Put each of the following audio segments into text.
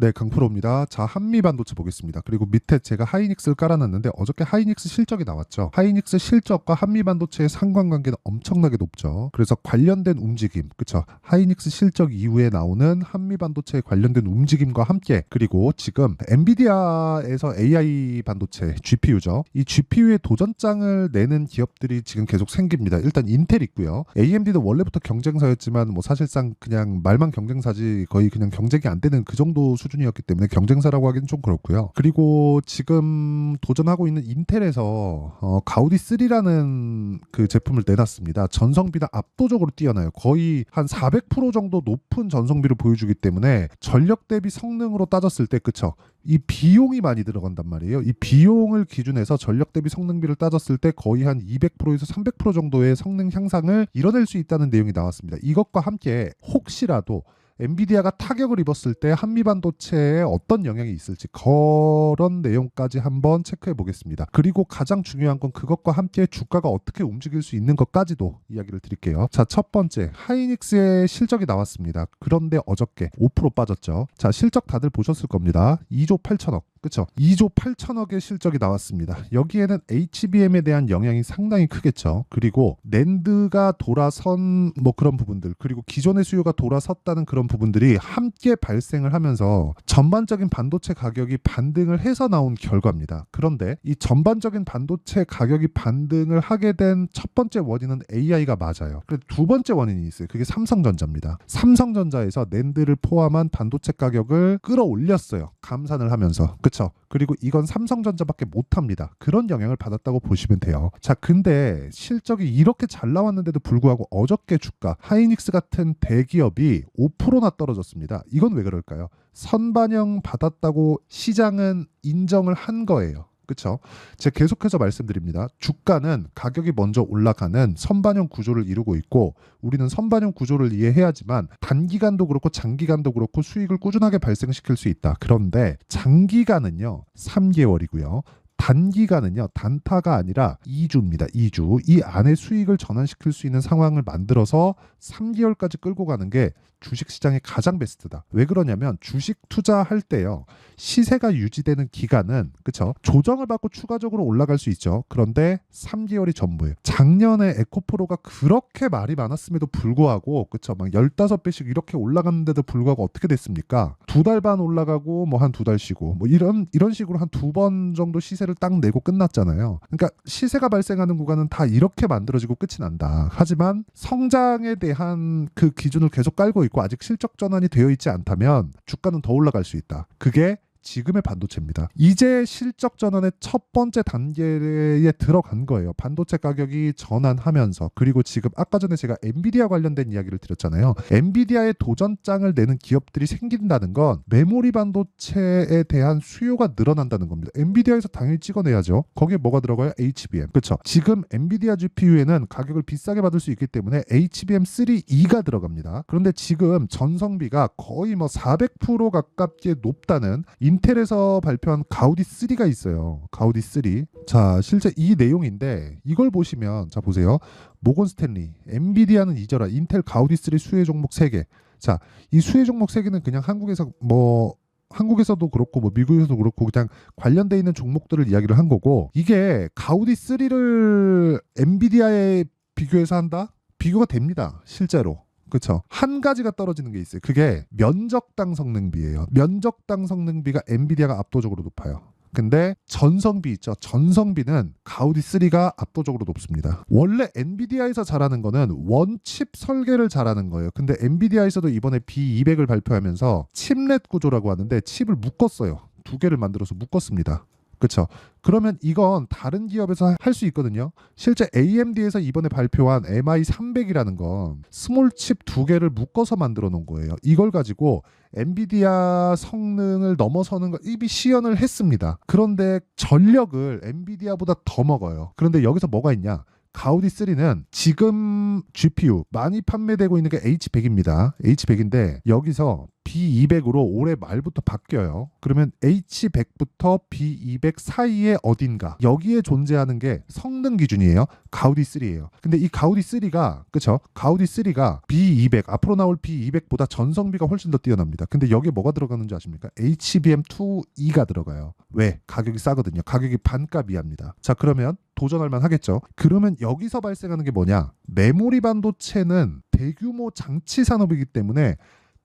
네, 강프로입니다. 자, 한미반도체 보겠습니다. 그리고 밑에 제가 하이닉스를 깔아놨는데 어저께 하이닉스 실적이 나왔죠. 하이닉스 실적과 한미반도체의 상관관계는 엄청나게 높죠. 그래서 관련된 움직임, 그쵸? 하이닉스 실적 이후에 나오는 한미반도체에 관련된 움직임과 함께, 그리고 지금 엔비디아에서 AI 반도체, GPU죠. 이 GPU의 도전장을 내는 기업들이 지금 계속 생깁니다. 일단 인텔 있고요. AMD도 원래부터 경쟁사였지만 뭐 사실상 그냥 말만 경쟁사지 거의 그냥 경쟁이 안 되는 그 정도 수준이었기 때문에 경쟁사라고 하기는 좀 그렇고요. 그리고 지금 도전하고 있는 인텔에서 가우디 3라는 그 제품을 내놨습니다. 전성비가 압도적으로 뛰어나요. 거의 한 400% 정도 높은 전성비를 보여주기 때문에 전력 대비 성능으로 따졌을 때, 그쵸? 이 비용이 많이 들어간단 말이에요. 이 비용을 기준해서 전력 대비 성능비를 따졌을 때 거의 한 200%에서 300% 정도의 성능 향상을 이뤄낼 수 있다는 내용이 나왔습니다. 이것과 함께 혹시라도 엔비디아가 타격을 입었을 때 한미반도체에 어떤 영향이 있을지 그런 내용까지 한번 체크해 보겠습니다. 그리고 가장 중요한 건 그것과 함께 주가가 어떻게 움직일 수 있는 것까지도 이야기를 드릴게요. 자, 첫 번째 하이닉스의 실적이 나왔습니다. 그런데 어저께 5% 빠졌죠. 자, 실적 다들 보셨을 겁니다. 2조 8천억. 그쵸? 2조 8천억의 실적이 나왔습니다. 여기에는 HBM에 대한 영향이 상당히 크겠죠. 그리고 낸드가 돌아선 뭐 그런 부분들, 그리고 기존의 수요가 돌아섰다는 그런 부분들이 함께 발생을 하면서 전반적인 반도체 가격이 반등을 해서 나온 결과입니다. 그런데 이 전반적인 반도체 가격이 반등을 하게 된 첫 번째 원인은 AI가 맞아요. 그런데 두 번째 원인이 있어요. 그게 삼성전자입니다. 삼성전자에서 낸드를 포함한 반도체 가격을 끌어올렸어요. 감산을 하면서. 그렇죠. 그리고 이건 삼성전자밖에 못합니다. 그런 영향을 받았다고 보시면 돼요. 자, 근데 실적이 이렇게 잘 나왔는데도 불구하고 어저께 주가 하이닉스 같은 대기업이 5%나 떨어졌습니다. 이건 왜 그럴까요? 선반영 받았다고 시장은 인정을 한 거예요. 그렇죠? 제가 계속해서 말씀드립니다. 주가는 가격이 먼저 올라가는 선반영 구조를 이루고 있고 우리는 선반영 구조를 이해해야지만 단기간도 그렇고 장기간도 그렇고 수익을 꾸준하게 발생시킬 수 있다. 그런데 장기간은요 3개월이고요. 단기간은요 단타가 아니라 2주입니다. 2주. 이 안에 수익을 전환시킬 수 있는 상황을 만들어서 3개월까지 끌고 가는 게 주식시장의 가장 베스트다. 왜 그러냐면 주식 투자할 때요 시세가 유지되는 기간은 그쵸 조정을 받고 추가적으로 올라갈 수 있죠. 그런데 3개월이 전부예요. 작년에 에코프로가 그렇게 말이 많았음에도 불구하고 그쵸 막 15배씩 이렇게 올라갔는데도 불구하고 어떻게 됐습니까? 2달 반 올라가고 뭐 한 2달 쉬고 뭐 이런 식으로 한 2번 정도 시세를 딱 내고 끝났잖아요. 그러니까 시세가 발생하는 구간은 다 이렇게 만들어지고 끝이 난다. 하지만 성장에 대한 그 기준을 계속 깔고 있고 아직 실적 전환이 되어 있지 않다면 주가는 더 올라갈 수 있다. 그게 지금의 반도체입니다. 이제 실적 전환의 첫 번째 단계에 들어간 거예요. 반도체 가격이 전환하면서. 그리고 지금 아까 전에 제가 엔비디아 관련된 이야기를 드렸잖아요. 엔비디아의 도전장을 내는 기업들이 생긴다는 건 메모리 반도체에 대한 수요가 늘어난다는 겁니다. 엔비디아에서 당연히 찍어내야죠. 거기에 뭐가 들어가요? HBM. 그렇죠. 지금 엔비디아 GPU에는 가격을 비싸게 받을 수 있기 때문에 HBM3E가 들어갑니다. 그런데 지금 전성비가 거의 뭐 400% 가깝게 높다는 인텔에서 발표한 가우디 3가 있어요. 가우디 3. 자, 실제 이 내용인데 이걸 보시면 자 보세요. 모건 스탠리, 엔비디아는 잊어라. 인텔 가우디 3 수혜 종목 3개. 자, 이 수혜 종목 3개는 그냥 한국에서도 그렇고 뭐 미국에서도 그렇고 그냥 관련돼 있는 종목들을 이야기를 한 거고 이게 가우디 3를 엔비디아에 비교해서 한다? 비교가 됩니다. 실제로. 그렇죠. 한 가지가 떨어지는 게 있어요. 그게 면적당 성능비예요. 면적당 성능비가 엔비디아가 압도적으로 높아요. 근데 전성비 있죠. 전성비는 가우디 3가 압도적으로 높습니다. 원래 엔비디아에서 잘하는 거는 원칩 설계를 잘하는 거예요. 근데 엔비디아에서도 이번에 B200을 발표하면서 칩렛 구조라고 하는데 칩을 묶었어요. 2개를 만들어서 묶었습니다. 그렇죠. 그러면 이건 다른 기업에서 할 수 있거든요. 실제 AMD에서 이번에 발표한 MI300이라는 건 스몰 칩 2개를 묶어서 만들어 놓은 거예요. 이걸 가지고 엔비디아 성능을 넘어서는 걸 이미 시연을 했습니다. 그런데 전력을 엔비디아보다 더 먹어요. 그런데 여기서 뭐가 있냐? 가우디 3는 지금 GPU 많이 판매되고 있는 게 H100입니다. H100인데 여기서 B200으로 올해 말부터 바뀌어요. 그러면 H100부터 B200 사이에 어딘가 여기에 존재하는 게 성능 기준이에요. 가우디 3예요. 근데 이 가우디 3가 그쵸? 가우디 3가 B200 앞으로 나올 B200보다 전성비가 훨씬 더 뛰어납니다. 근데 여기에 뭐가 들어가는지 아십니까? HBM2E가 들어가요. 왜? 가격이 싸거든요. 가격이 반값 이하입니다. 자, 그러면 도전할 만 하겠죠. 그러면 여기서 발생하는 게 뭐냐? 메모리 반도체는 대규모 장치 산업이기 때문에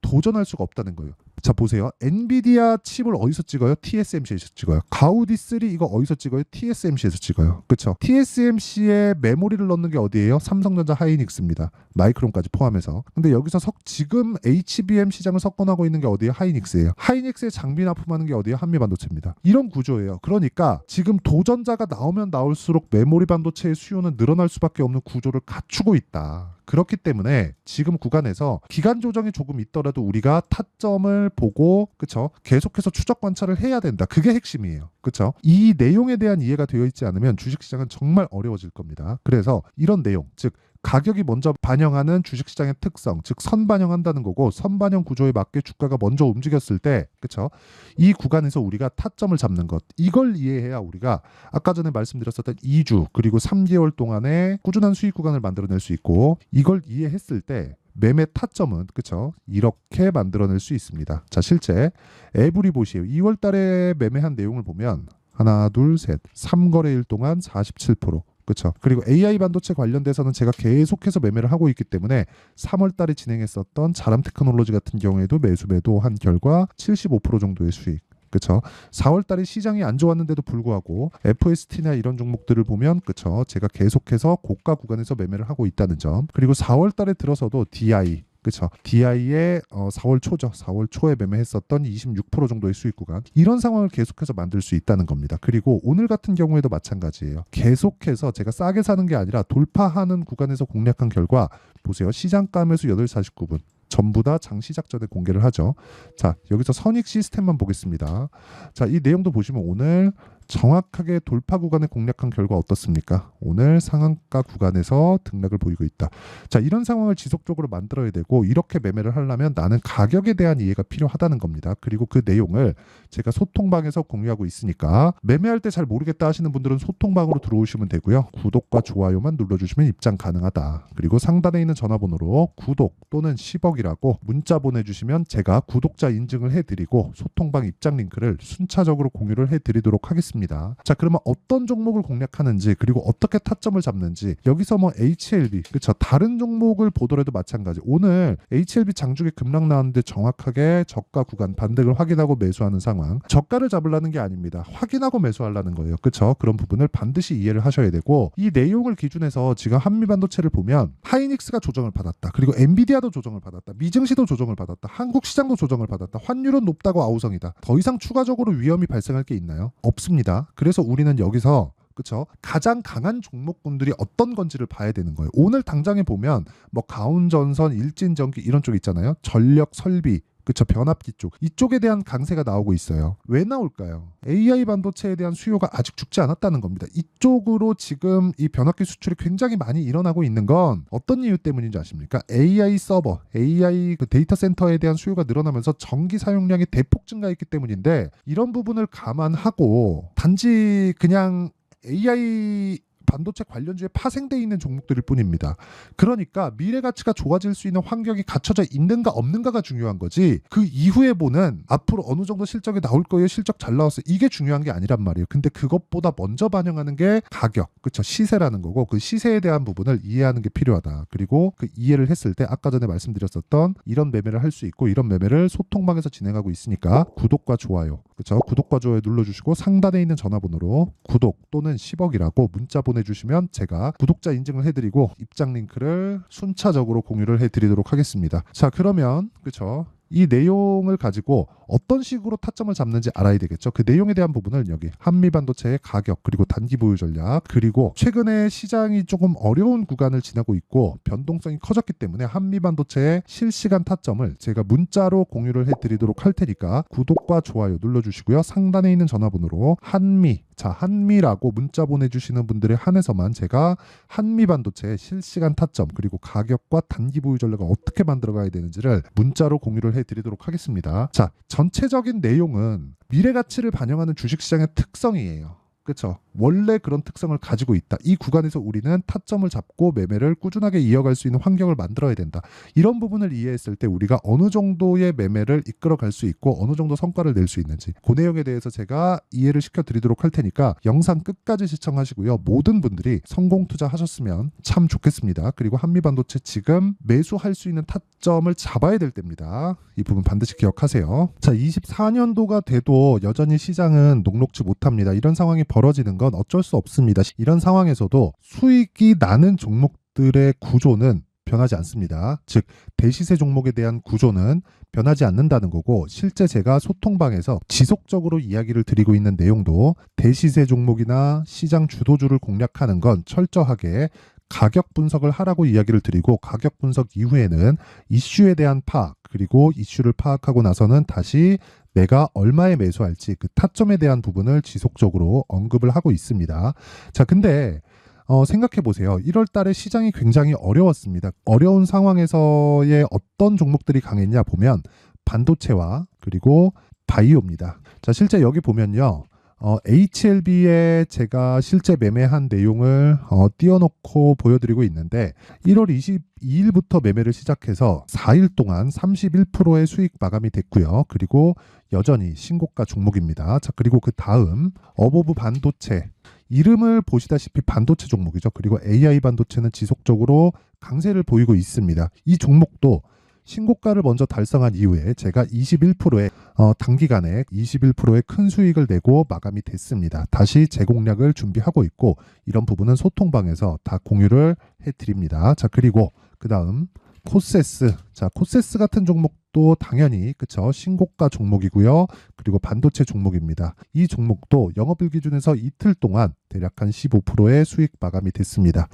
도전할 수가 없다는 거예요. 자, 보세요. 엔비디아 칩을 어디서 찍어요? TSMC에서 찍어요. 가우디 3 이거 어디서 찍어요? TSMC에서 찍어요. 그쵸? TSMC에 메모리를 넣는 게 어디예요? 삼성전자 하이닉스입니다. 마이크론까지 포함해서. 근데 여기서 지금 HBM 시장을 석권하고 있는 게 어디예요? 하이닉스예요. 하이닉스에 장비 납품하는 게 어디예요? 한미반도체입니다. 이런 구조예요. 그러니까 지금 도전자가 나오면 나올수록 메모리 반도체의 수요는 늘어날 수밖에 없는 구조를 갖추고 있다. 그렇기 때문에 지금 구간에서 기간 조정이 조금 있더라도 우리가 타점을 보고 그쵸? 계속해서 추적 관찰을 해야 된다. 그게 핵심이에요. 그쵸? 이 내용에 대한 이해가 되어 있지 않으면 주식시장은 정말 어려워질 겁니다. 그래서 이런 내용, 즉 가격이 먼저 반영하는 주식시장의 특성, 즉 선반영한다는 거고 선반영 구조에 맞게 주가가 먼저 움직였을 때 그쵸? 이 구간에서 우리가 타점을 잡는 것 이걸 이해해야 우리가 아까 전에 말씀드렸었던 2주 그리고 3개월 동안의 꾸준한 수익 구간을 만들어낼 수 있고 이걸 이해했을 때 매매 타점은 그쵸? 이렇게 만들어낼 수 있습니다. 자, 실제 에브리 보시에요. 2월 달에 매매한 내용을 보면 하나, 둘, 셋, 3거래일 동안 47%. 그렇죠. 그리고 AI 반도체 관련돼서는 제가 계속해서 매매를 하고 있기 때문에 3월 달에 진행했었던 자람 테크놀로지 같은 경우에도 매수 매도한 결과 75% 정도의 수익. 그렇죠. 4월 달에 시장이 안 좋았는데도 불구하고 FST나 이런 종목들을 보면 그렇죠. 제가 계속해서 고가 구간에서 매매를 하고 있다는 점. 그리고 4월 달에 들어서도 DI 그렇죠. DI의 4월 초죠. 4월 초에 매매했었던 26% 정도의 수익 구간. 이런 상황을 계속해서 만들 수 있다는 겁니다. 그리고 오늘 같은 경우에도 마찬가지예요. 계속해서 제가 싸게 사는 게 아니라 돌파하는 구간에서 공략한 결과 보세요. 시장가 매수 8시 49분. 전부 다 장시작 전에 공개를 하죠. 자, 여기서 선익 시스템만 보겠습니다. 자, 이 내용도 보시면 오늘 정확하게 돌파 구간에 공략한 결과 어떻습니까? 오늘 상한가 구간에서 등락을 보이고 있다. 자, 이런 상황을 지속적으로 만들어야 되고 이렇게 매매를 하려면 나는 가격에 대한 이해가 필요하다는 겁니다. 그리고 그 내용을 제가 소통방에서 공유하고 있으니까 매매할 때 잘 모르겠다 하시는 분들은 소통방으로 들어오시면 되고요. 구독과 좋아요만 눌러주시면 입장 가능하다. 그리고 상단에 있는 전화번호로 구독 또는 10억이라고 문자 보내주시면 제가 구독자 인증을 해드리고 소통방 입장 링크를 순차적으로 공유를 해드리도록 하겠습니다. 자, 그러면 어떤 종목을 공략하는지 그리고 어떻게 타점을 잡는지 여기서 뭐 HLB 그쵸 다른 종목을 보더라도 마찬가지. 오늘 HLB 장중에 급락 나왔는데 정확하게 저가 구간 반등을 확인하고 매수하는 상황. 저가를 잡으려는 게 아닙니다. 확인하고 매수하려는 거예요. 그쵸? 그런 부분을 반드시 이해를 하셔야 되고 이 내용을 기준해서 지금 한미반도체를 보면 하이닉스가 조정을 받았다. 그리고 엔비디아도 조정을 받았다. 미증시도 조정을 받았다. 한국 시장도 조정을 받았다. 환율은 높다고 아우성이다. 더 이상 추가적으로 위험이 발생할 게 있나요? 없습니다. 그래서 우리는 여기서 그쵸? 가장 강한 종목군들이 어떤 건지를 봐야 되는 거예요. 오늘 당장에 보면 뭐 가온전선, 일진전기 이런 쪽 있잖아요. 전력 설비 그쵸 변압기 쪽 이쪽에 대한 강세가 나오고 있어요. 왜 나올까요? AI 반도체에 대한 수요가 아직 죽지 않았다는 겁니다. 이쪽으로 지금 이 변압기 수출이 굉장히 많이 일어나고 있는 건 어떤 이유 때문인지 아십니까? AI 서버, AI 그 데이터 센터에 대한 수요가 늘어나면서 전기 사용량이 대폭 증가했기 때문인데 이런 부분을 감안하고 단지 그냥 AI 반도체 관련주에 파생되어 있는 종목들일 뿐입니다. 그러니까 미래 가치가 좋아질 수 있는 환경이 갖춰져 있는가 없는가가 중요한 거지 그 이후에 보는 앞으로 어느 정도 실적이 나올 거예요. 실적 잘 나왔어요. 이게 중요한 게 아니란 말이에요. 근데 그것보다 먼저 반영하는 게 가격, 그쵸 시세라는 거고 그 시세에 대한 부분을 이해하는 게 필요하다. 그리고 그 이해를 했을 때 아까 전에 말씀드렸었던 이런 매매를 할 수 있고 이런 매매를 소통방에서 진행하고 있으니까 구독과 좋아요, 그쵸 구독과 좋아요 눌러주시고 상단에 있는 전화번호로 구독 또는 10억이라고 문자 보내주시면 제가 구독자 인증을 해드리고 입장 링크를 순차적으로 공유를 해드리도록 하겠습니다. 자, 그러면 그쵸 이 내용을 가지고 어떤 식으로 타점을 잡는지 알아야 되겠죠. 그 내용에 대한 부분을 여기 한미반도체의 가격 그리고 단기 보유 전략 그리고 최근에 시장이 조금 어려운 구간을 지나고 있고 변동성이 커졌기 때문에 한미반도체의 실시간 타점을 제가 문자로 공유를 해드리도록 할 테니까 구독과 좋아요 눌러주시고요. 상단에 있는 전화번호로 한미 자, 한미라고 문자 보내주시는 분들에 한해서만 제가 한미반도체의 실시간 타점 그리고 가격과 단기 보유 전략을 어떻게 만들어가야 되는지를 문자로 공유를 해드리도록 하겠습니다. 자, 전체적인 내용은 미래 가치를 반영하는 주식시장의 특성이에요. 그렇죠. 원래 그런 특성을 가지고 있다. 이 구간에서 우리는 타점을 잡고 매매를 꾸준하게 이어갈 수 있는 환경을 만들어야 된다. 이런 부분을 이해했을 때 우리가 어느 정도의 매매를 이끌어갈 수 있고 어느 정도 성과를 낼 수 있는지 그 내용에 대해서 제가 이해를 시켜드리도록 할 테니까 영상 끝까지 시청하시고요. 모든 분들이 성공 투자하셨으면 참 좋겠습니다. 그리고 한미반도체 지금 매수할 수 있는 타점을 잡아야 될 때입니다. 이 부분 반드시 기억하세요. 자, 24년도가 돼도 여전히 시장은 녹록지 못합니다. 이런 상황이 벌어지는 건 어쩔 수 없습니다. 이런 상황에서도 수익이 나는 종목들의 구조는 변하지 않습니다. 즉 대시세 종목에 대한 구조는 변하지 않는다는 거고, 실제 제가 소통방에서 지속적으로 이야기를 드리고 있는 내용도 대시세 종목이나 시장 주도주를 공략하는 건 철저하게 가격 분석을 하라고 이야기를 드리고, 가격 분석 이후에는 이슈에 대한 파악, 그리고 이슈를 파악하고 나서는 다시 내가 얼마에 매수할지 그 타점에 대한 부분을 지속적으로 언급을 하고 있습니다. 자, 근데 생각해 보세요. 1월 달에 시장이 굉장히 어려웠습니다. 어려운 상황에서의 어떤 종목들이 강했냐 보면 반도체와 그리고 바이오입니다. 자, 실제 여기 보면요. HLB에 제가 실제 매매한 내용을 띄워놓고 보여드리고 있는데 1월 22일부터 매매를 시작해서 4일 동안 31%의 수익 마감이 됐고요. 그리고 여전히 신고가 종목입니다. 자, 그리고 그 다음 어보브 반도체, 이름을 보시다시피 반도체 종목이죠. 그리고 AI 반도체는 지속적으로 강세를 보이고 있습니다. 이 종목도 신고가를 먼저 달성한 이후에 제가 21%의 단기간에 21%의 큰 수익을 내고 마감이 됐습니다. 다시 재공략을 준비하고 있고, 이런 부분은 소통방에서 다 공유를 해드립니다. 자, 그리고 그 다음 코세스. 자, 코세스 같은 종목도 당연히 그쵸, 신고가 종목이고요. 그리고 반도체 종목입니다. 이 종목도 영업일 기준에서 이틀 동안 대략 한 15%의 수익 마감이 됐습니다.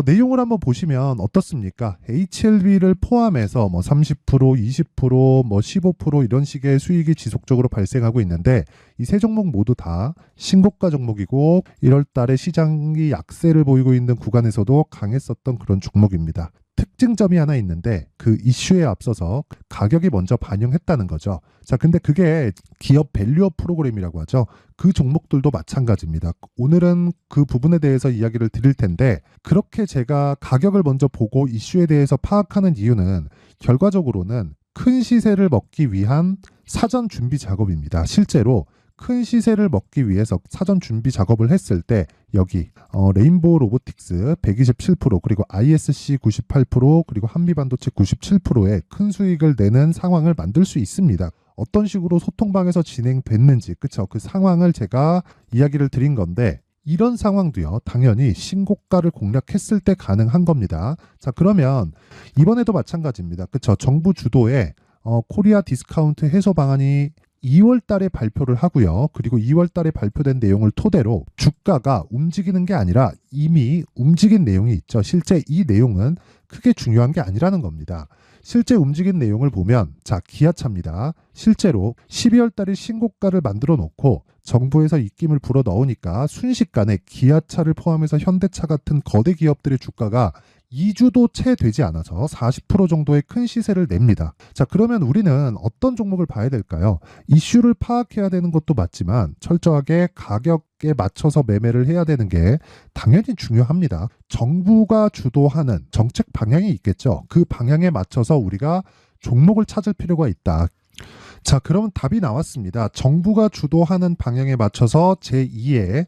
내용을 한번 보시면 어떻습니까? HLB를 포함해서 뭐 30%, 20%, 뭐 15% 이런 식의 수익이 지속적으로 발생하고 있는데, 이 세 종목 모두 다 신고가 종목이고 1월 달에 시장이 약세를 보이고 있는 구간에서도 강했었던 그런 종목입니다. 특징점이 하나 있는데 그 이슈에 앞서서 가격이 먼저 반영했다는 거죠. 자, 근데 그게 기업 밸류업 프로그램이라고 하죠. 그 종목들도 마찬가지입니다. 오늘은 그 부분에 대해서 이야기를 드릴 텐데, 그렇게 제가 가격을 먼저 보고 이슈에 대해서 파악하는 이유는 결과적으로는 큰 시세를 먹기 위한 사전 준비 작업입니다. 실제로 큰 시세를 먹기 위해서 사전 준비 작업을 했을 때 여기 레인보우 로보틱스 127%, 그리고 ISC 98%, 그리고 한미반도체 97%의 큰 수익을 내는 상황을 만들 수 있습니다. 어떤 식으로 소통방에서 진행됐는지, 그쵸? 그 상황을 제가 이야기를 드린 건데, 이런 상황도요, 당연히 신고가를 공략했을 때 가능한 겁니다. 자, 그러면 이번에도 마찬가지입니다. 그쵸? 정부 주도의 코리아 디스카운트 해소 방안이 2월 달에 발표를 하고요. 그리고 2월 달에 발표된 내용을 토대로 주가가 움직이는 게 아니라 이미 움직인 내용이 있죠. 실제 이 내용은 크게 중요한 게 아니라는 겁니다. 실제 움직인 내용을 보면, 자, 기아차입니다. 실제로 12월 달에 신고가를 만들어 놓고 정부에서 입김을 불어 넣으니까 순식간에 기아차를 포함해서 현대차 같은 거대 기업들의 주가가 2주도 채 되지 않아서 40% 정도의 큰 시세를 냅니다. 자, 그러면 우리는 어떤 종목을 봐야 될까요? 이슈를 파악해야 되는 것도 맞지만 철저하게 가격에 맞춰서 매매를 해야 되는 게 당연히 중요합니다. 정부가 주도하는 정책 방향이 있겠죠. 그 방향에 맞춰서 우리가 종목을 찾을 필요가 있다. 자, 그러면 답이 나왔습니다. 정부가 주도하는 방향에 맞춰서 제2의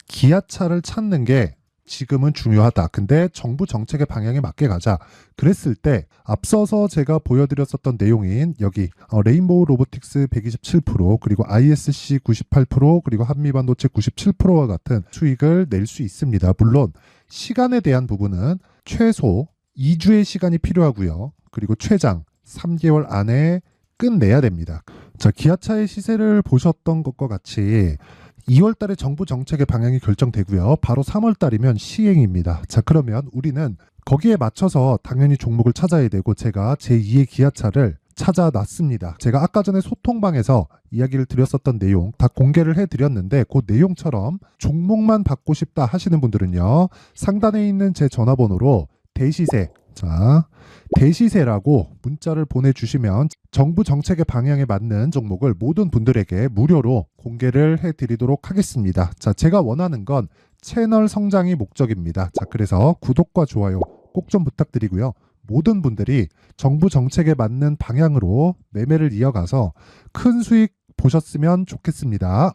기아차를 찾는 게 지금은 중요하다. 근데 정부 정책의 방향에 맞게 가자. 그랬을 때 앞서서 제가 보여드렸었던 내용인 여기 레인보우 로보틱스 127%, 그리고 ISC 98%, 그리고 한미반도체 97%와 같은 수익을 낼 수 있습니다. 물론 시간에 대한 부분은 최소 2주의 시간이 필요하고요. 그리고 최장 3개월 안에 끝내야 됩니다. 자, 기아차의 시세를 보셨던 것과 같이 2월 달에 정부 정책의 방향이 결정되고요. 바로 3월 달이면 시행입니다. 자, 그러면 우리는 거기에 맞춰서 당연히 종목을 찾아야 되고, 제가 제2의 기아차를 찾아놨습니다. 제가 아까 전에 소통방에서 이야기를 드렸었던 내용 다 공개를 해드렸는데 그 내용처럼 종목만 받고 싶다 하시는 분들은요. 상단에 있는 제 전화번호로 대시세, 자, 대시세라고 문자를 보내주시면 정부 정책의 방향에 맞는 종목을 모든 분들에게 무료로 공개를 해드리도록 하겠습니다. 자, 제가 원하는 건 채널 성장이 목적입니다. 자, 그래서 구독과 좋아요 꼭 좀 부탁드리고요. 모든 분들이 정부 정책에 맞는 방향으로 매매를 이어가서 큰 수익 보셨으면 좋겠습니다.